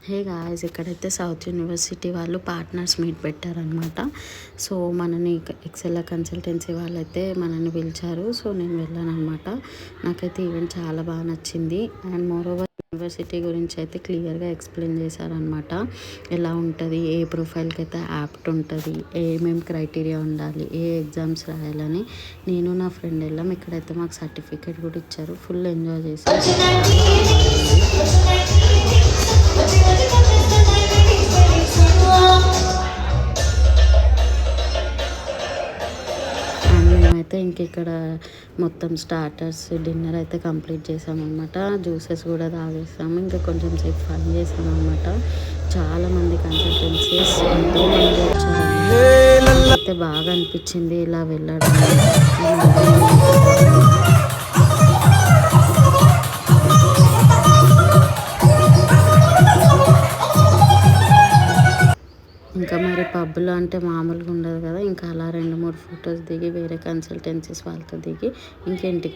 Hey guys, ఇక్కడైతే south university వాళ్ళు partners meet పెట్టారనమాట. సో మనని ఎక్సెల్ కన్సల్టెన్సీ వాళ్ళైతే మనల్ని పిలిచారు. సో నేను వెళ్ళాను అనమాట. నాకైతే ఈవెంట్ చాలా బాగా నచ్చింది. అండ్ మోరోవర్ యూనివర్సిటీ గురించి అయితే క్లియర్గా ఎక్స్ప్లెయిన్ చేశారనమాట. ఎలా ఉంటుంది, ఏ ప్రొఫైల్కి అయితే యాప్ట్ ఉంటుంది, ఏమేమి క్రైటీరియా ఉండాలి, ఏ ఎగ్జామ్స్ రాయాలని. నేను నా ఫ్రెండ్ వెళ్ళాం. ఇక్కడైతే మాకు సర్టిఫికేట్ కూడా ఇచ్చారు. ఫుల్ ఎంజాయ్ చేశారు. మేమైతే ఇంక ఇక్కడ మొత్తం స్టార్టర్స్, డిన్నర్ అయితే కంప్లీట్ చేసామన్నమాట. జ్యూసెస్ కూడా తాగేసాము. ఇంకా కొంచెం సేపు ఫన్ చేసామన్నమాట. చాలామంది కన్సల్టెన్సీస్ ఎంతోమంది వచ్చారు. అయితే బాగా అనిపించింది ఇలా వెళ్ళడం. ఇంకా మరి పబ్లో అంటే మామూలుగా ఉండదు కదా. ఇంకా అలా 2-3 ఫొటోస్ దిగి వేరే కన్సల్టెన్సీస్ వాళ్ళతో దిగి ఇంకేంటికి